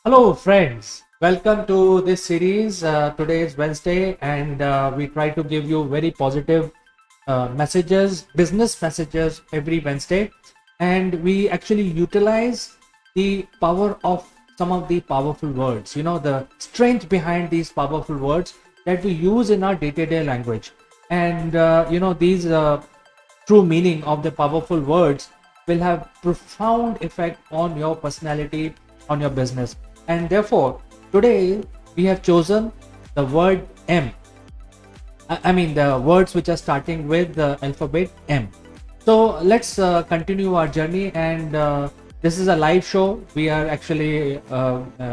Hello, friends. Welcome to this series. Today is Wednesday, and we try to give you very positive messages, business messages every Wednesday. And we actually utilize the power of some of the powerful words, the strength behind these powerful words that we use in our day to day language. And, these true meaning of the powerful words will have profound effect on your personality, on your business. And therefore today we have chosen the word M. I mean the words which are starting with the alphabet M. So let's continue our journey, and this is a live show. We are actually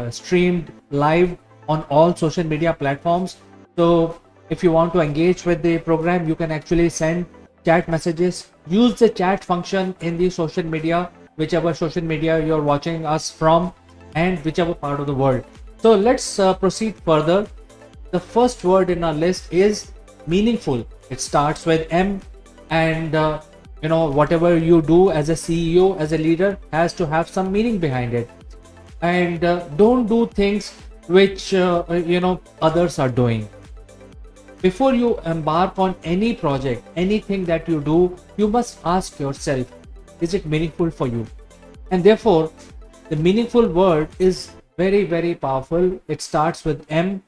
streamed live on all social media platforms. So if you want to engage with the program, you can actually send chat messages. Use the chat function in the social media, whichever social media you're watching us from and whichever part of the world. So let's proceed further. The first word in our list is meaningful. It starts with M, and whatever you do as a CEO, as a leader, has to have some meaning behind it. And don't do things which others are doing. Before you embark on any project, anything that you do, you must ask yourself, is it meaningful for you? And therefore the meaningful word is very, very powerful. It starts with M,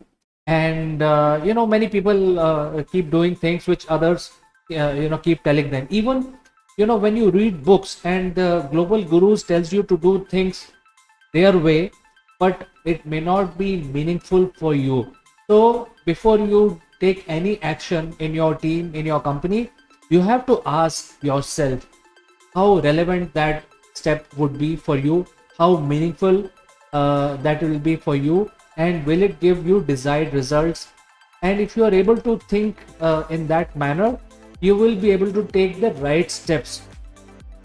and many people keep doing things which others keep telling them. Even when you read books and the global gurus tells you to do things their way, but it may not be meaningful for you. So before you take any action in your team, in your company, you have to ask yourself how relevant that step would be for you, how meaningful that will be for you, and will it give you desired results. And if you are able to think in that manner, you will be able to take the right steps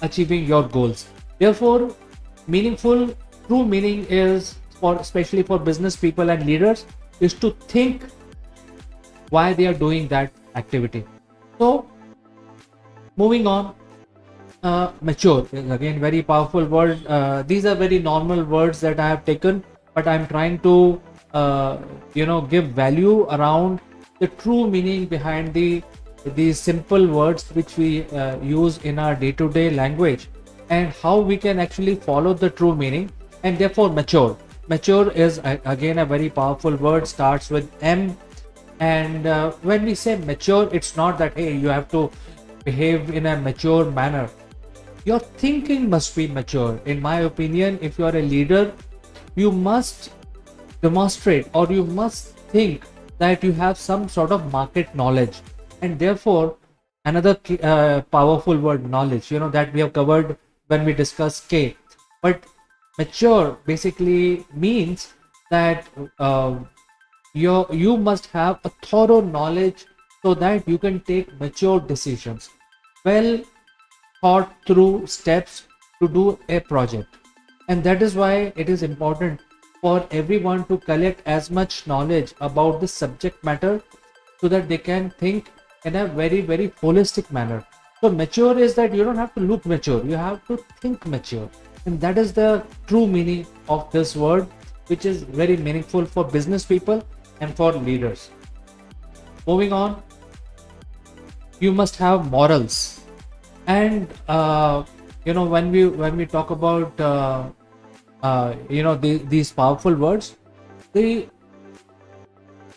achieving your goals. Therefore meaningful, true meaning is, for especially for business people and leaders, is to think why they are doing that activity. So moving on, mature is again very powerful word. These are very normal words that I have taken, but I'm trying to give value around the true meaning behind these simple words which we use in our day-to-day language, and how we can actually follow the true meaning. And therefore mature is again a very powerful word, starts with M. And when we say mature, it's not that hey, you have to behave in a mature manner. Your thinking must be mature. In my opinion, if you are a leader, you must demonstrate, or you must think that you have some sort of market knowledge. And therefore another powerful word, knowledge, that we have covered when we discuss K. But mature basically means that you must have a thorough knowledge so that you can take mature decisions, well thought through steps to do a project. And that is why it is important for everyone to collect as much knowledge about the subject matter so that they can think in a very, very holistic manner. So mature is that you don't have to look mature, you have to think mature. And that is the true meaning of this word, which is very meaningful for business people and for leaders. Moving on, you must have morals. And when we talk about these powerful words, the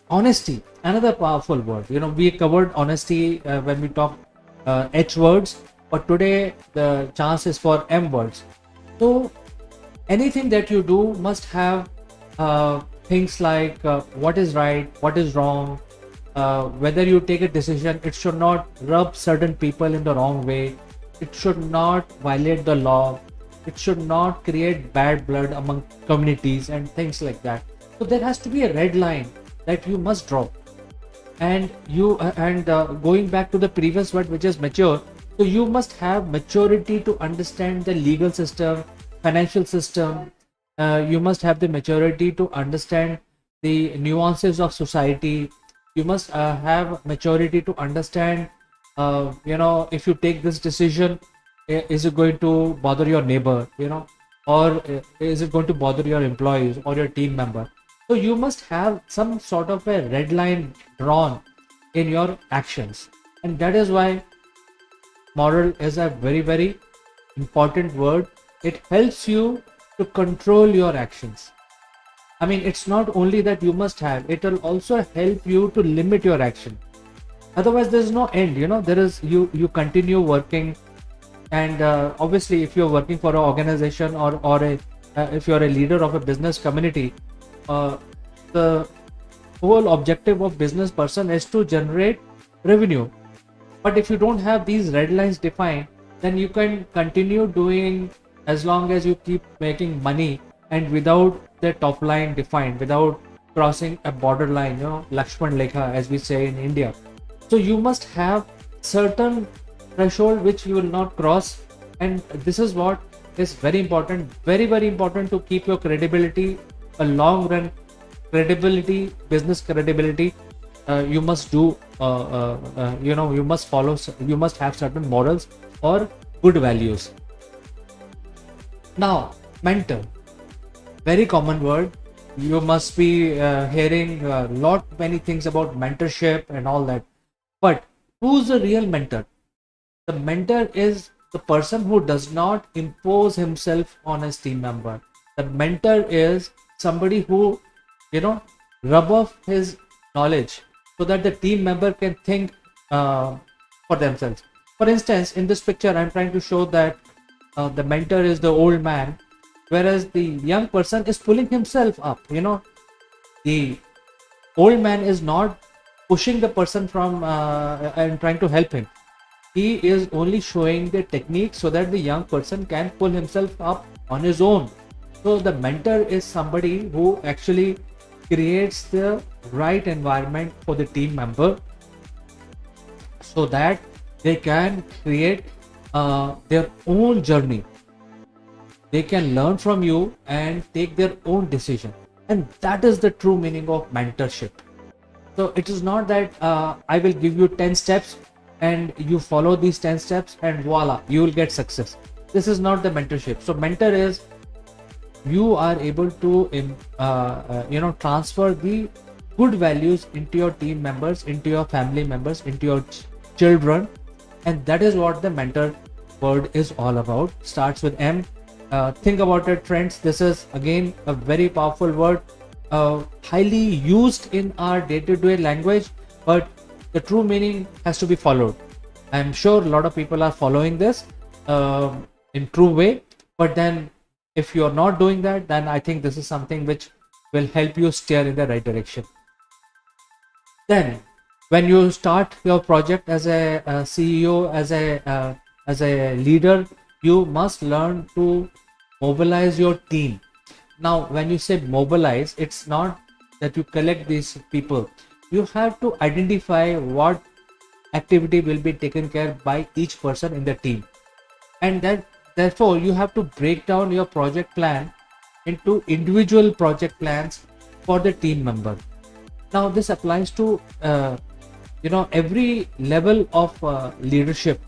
honesty, another powerful word. We covered honesty when we talk H words, but today the chance is for M words. So anything that you do must have things like what is right, what is wrong. Whether you take a decision, it should not rub certain people in the wrong way. It should not violate the law. It should not create bad blood among communities and things like that. So there has to be a red line that you must draw. And going back to the previous word, which is mature, so you must have maturity to understand the legal system, financial system, You must have the maturity to understand the nuances of society. You must have maturity to understand, if you take this decision, is it going to bother your neighbor, or is it going to bother your employees or your team member? So you must have some sort of a red line drawn in your actions. And that is why moral is a very, very important word. It helps you to control your actions. I mean, it's not only that you must have, it will also help you to limit your action. Otherwise, there's no end. There is, you continue working, and obviously, if you're working for an organization, or if you're a leader of a business community, uh, the whole objective of business person is to generate revenue. But if you don't have these red lines defined, then you can continue doing as long as you keep making money, and without the top line defined, without crossing a borderline, Lakshman Lekha, as we say in India. So you must have certain threshold which you will not cross, and this is what is very important, very, very important, to keep your credibility, a long run credibility, business credibility. You must do, you must follow, you must have certain morals or good values. Now, mentor, very common word. You must be hearing a lot many things about mentorship and all that. But who's the real mentor? The mentor is the person who does not impose himself on his team member. The mentor is somebody who, rub off his knowledge so that the team member can think for themselves. For instance, in this picture, I'm trying to show that the mentor is the old man, whereas the young person is pulling himself up. The old man is not pushing the person from and trying to help him. He is only showing the technique so that the young person can pull himself up on his own. So the mentor is somebody who actually creates the right environment for the team member so that they can create their own journey. They can learn from you and take their own decision. And that is the true meaning of mentorship. So it is not that I will give you 10 steps and you follow these 10 steps and voila, you will get success. This is not the mentorship. So mentor is, you are able to transfer the good values into your team members, into your family members, into your children. And that is what the mentor word is all about. Starts with M. Think about it, friends. This is again a very powerful word, highly used in our day-to-day language, but the true meaning has to be followed. I'm sure a lot of people are following this in true way, but then if you're not doing that, then I think this is something which will help you steer in the right direction. Then when you start your project as a CEO, as a leader, you must learn to mobilize your team. Now, when you say mobilize, it's not that you collect these people. You have to identify what activity will be taken care by each person in the team, and that therefore you have to break down your project plan into individual project plans for the team member. Now, this applies to every level of leadership.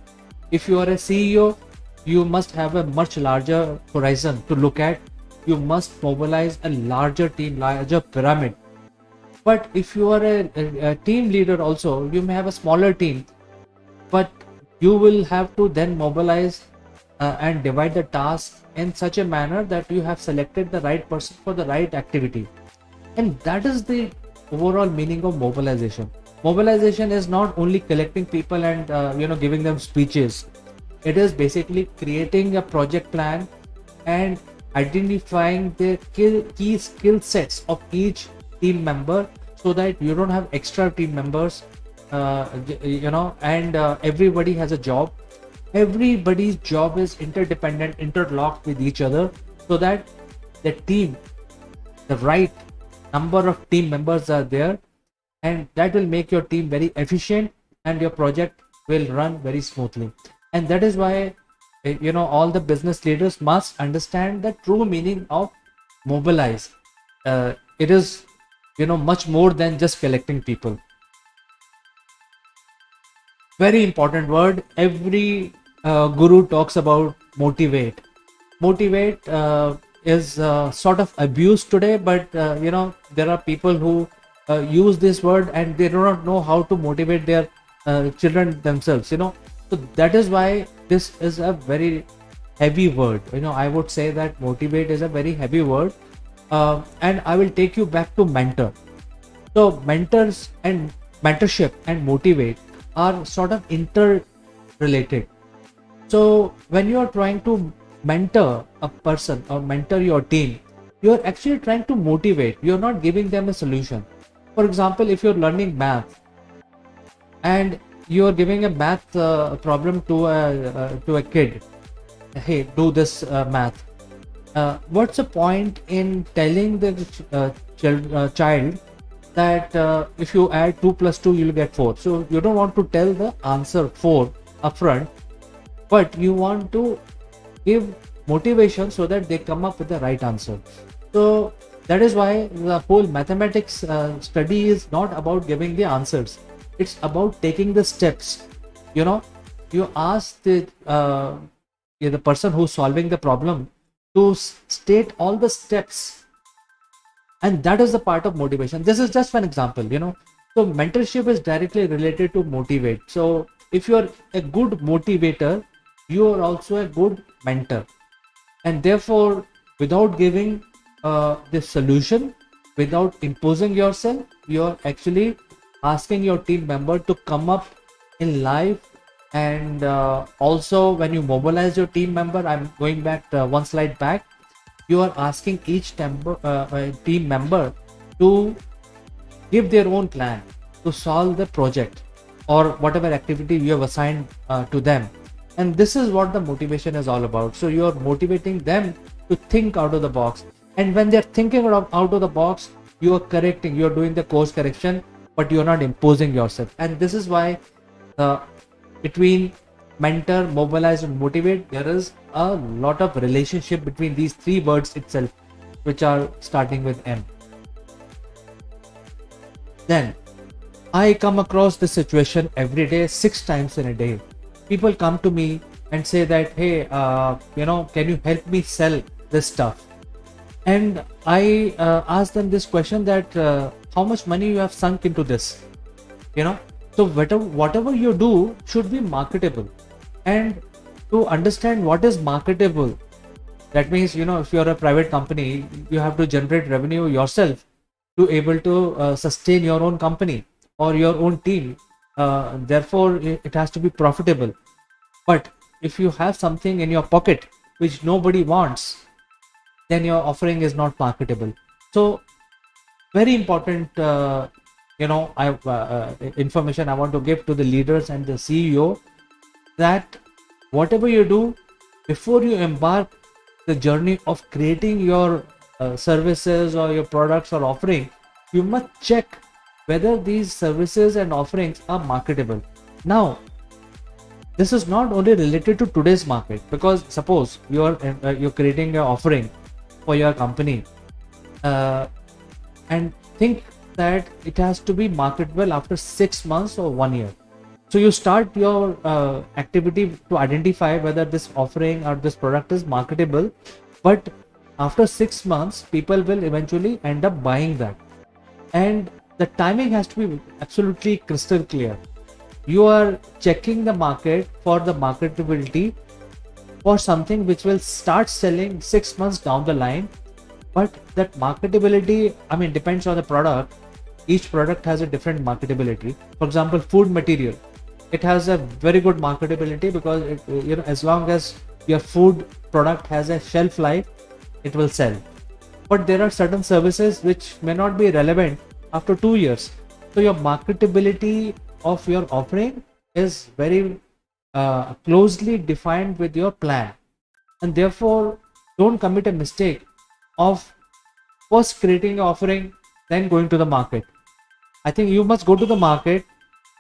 If you are a CEO, you must have a much larger horizon to look at. You must mobilize a larger team, larger pyramid. But if you are a team leader also, you may have a smaller team, but you will have to then mobilize and divide the task in such a manner that you have selected the right person for the right activity. And that is the overall meaning of mobilization. Mobilization is not only collecting people and giving them speeches. It is basically creating a project plan and identifying the key skill sets of each team member so that you don't have extra team members, and everybody has a job. Everybody's job is interdependent, interlocked with each other, so that the team, the right number of team members are there, and that will make your team very efficient and your project will run very smoothly. And that is why all the business leaders must understand the true meaning of Mobilize. It is, much more than just collecting people. Very important word. Every guru talks about motivate. Motivate is sort of abused today, but there are people who use this word and they do not know how to motivate their children themselves. So that is why this is a very heavy word. I would say that motivate is a very heavy word. And I will take you back to mentor. So mentors and mentorship and motivate are sort of interrelated. So when you are trying to mentor a person or mentor your team, you are actually trying to motivate. You're not giving them a solution. For example, if you're learning math and you're giving a math problem to a kid, hey, do this math. What's the point in telling the child that if you add 2 plus 2 you'll get 4? So you don't want to tell the answer 4 upfront, but you want to give motivation so that they come up with the right answer. So that is why the whole mathematics study is not about giving the answers. It's about taking the steps. You ask the person who's solving the problem to state all the steps, and that is the part of motivation. This is just one example. So mentorship is directly related to motivate. So if you are a good motivator, you are also a good mentor, and therefore without giving the solution, without imposing yourself, you are actually asking your team member to come up in life. And also when you mobilize your team member, I'm going back one slide back, you are asking each team member to give their own plan to solve the project or whatever activity you have assigned to them. And this is what the motivation is all about. So you are motivating them to think out of the box, and when they're thinking out of the box, you are correcting, you are doing the course correction, but you're not imposing yourself. And this is why between mentor, mobilize and motivate, there is a lot of relationship between these three words itself, which are starting with M. Then I come across this situation every day, 6 times in a day. People come to me and say that, hey, can you help me sell this stuff? And I ask them this question that how much money you have sunk into this? So whatever you do should be marketable. And to understand what is marketable, that means, if you're a private company, you have to generate revenue yourself to able to sustain your own company or your own team. Therefore, it has to be profitable. But if you have something in your pocket which nobody wants, then your offering is not marketable. So very important information I want to give to the leaders and the CEO, that whatever you do, before you embark the journey of creating your services or your products or offering, you must check whether these services and offerings are marketable. Now, this is not only related to today's market, because suppose you're creating an offering for your company and think that it has to be marketable after 6 months or 1 year. So you start your activity to identify whether this offering or this product is marketable, but after 6 months, people will eventually end up buying that. And the timing has to be absolutely crystal clear. You are checking the market for the marketability for something which will start selling 6 months down the line. But that marketability, depends on the product. Each product has a different marketability. For example, food material, it has a very good marketability because as long as your food product has a shelf life, it will sell. But there are certain services which may not be relevant after 2 years. So your marketability of your offering is very closely defined with your plan. And therefore, don't commit a mistake of first creating an offering, then going to the market. I think you must go to the market,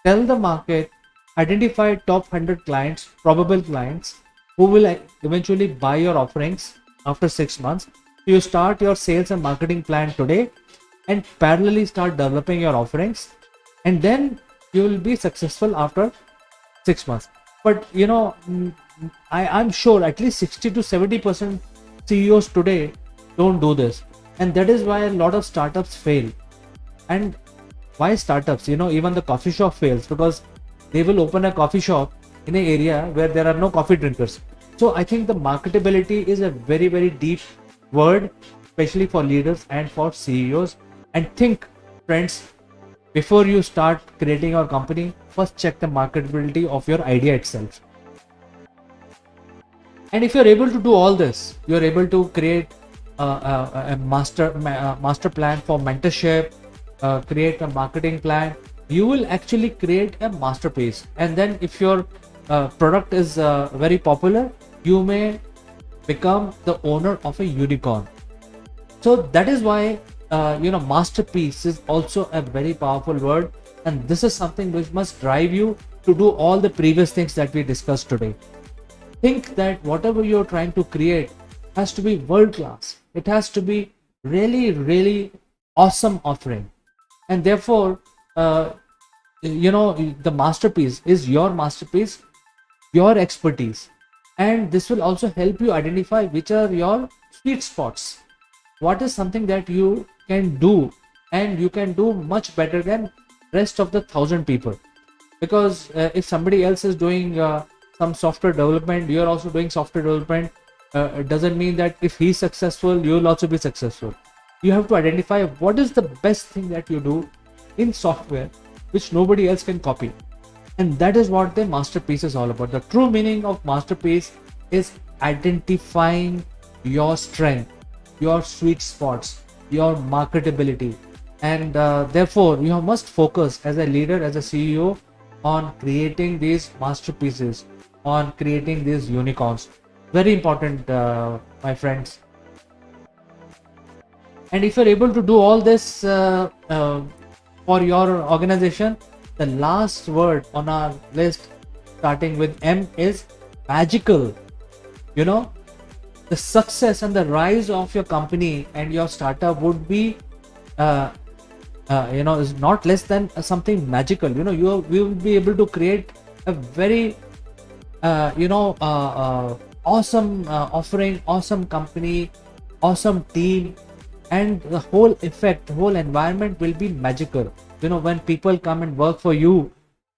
tell the market, identify top 100 clients, probable clients, who will eventually buy your offerings after 6 months. You start your sales and marketing plan today and parallelly start developing your offerings, and then you will be successful after 6 months. But I'm sure at least 60 to 70% CEOs today don't do this, and that is why a lot of startups fail. And why startups? Even the coffee shop fails because they will open a coffee shop in an area where there are no coffee drinkers. So I think the marketability is a very, very deep word, especially for leaders and for CEOs. And think, friends, before you start creating your company, first check the marketability of your idea itself. And if you're able to do all this, you're able to create a master plan for mentorship, create a marketing plan. You will actually create a masterpiece. And then if your product is very popular, you may become the owner of a unicorn. So that is why masterpiece is also a very powerful word, and this is something which must drive you to do all the previous things that we discussed today. Think that whatever you're trying to create has to be world class. It has to be really, really awesome offering, and therefore the masterpiece is your masterpiece, your expertise, and this will also help you identify which are your sweet spots. What is something that you can do, and you can do much better than rest of the 1,000 people? Because if somebody else is doing some software development, you're also doing software development, it doesn't mean that if he's successful, you'll also be successful. You have to identify what is the best thing that you do in software which nobody else can copy. And that is what the masterpiece is all about. The true meaning of masterpiece is identifying your strength, your sweet spots, your marketability. And therefore, you must focus as a leader, as a CEO, on creating these masterpieces, on creating these unicorns. Very important, my friends. And if you're able to do all this for your organization, the last word on our list, starting with M, is magical. The success and the rise of your company and your startup would be is not less than something magical. You will be able to create a very awesome offering, awesome company, awesome team, and the whole effect, the whole environment will be magical. When people come and work for you,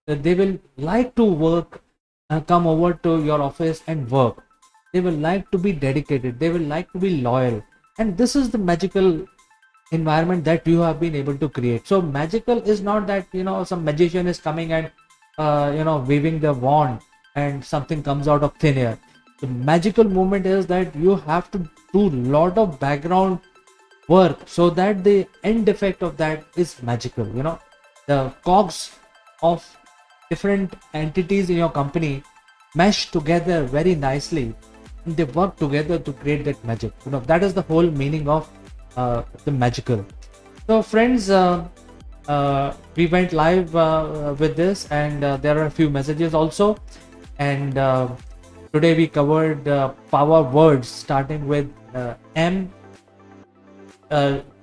they will like to work, come over to your office and work. They will like to be dedicated, they will like to be loyal, and this is the magical environment that you have been able to create. So magical is not that some magician is coming and waving the wand and something comes out of thin air. The magical moment is that you have to do lot of background work so that the end effect of that is magical. The cogs of different entities in your company mesh together very nicely, and they work together to create that magic. That is the whole meaning of the magical. So friends, we went live with this, and there are a few messages also, and today we covered power words starting with M.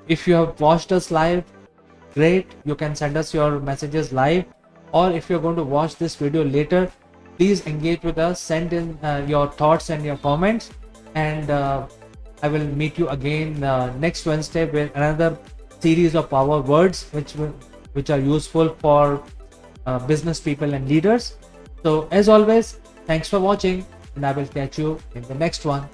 If you have watched us live, great, you can send us your messages live, or if you're going to watch this video later, please engage with us, send in your thoughts and your comments, and I will meet you again next Wednesday with another series of power words which are useful for business people and leaders. So as always, thanks for watching, and I will catch you in the next one.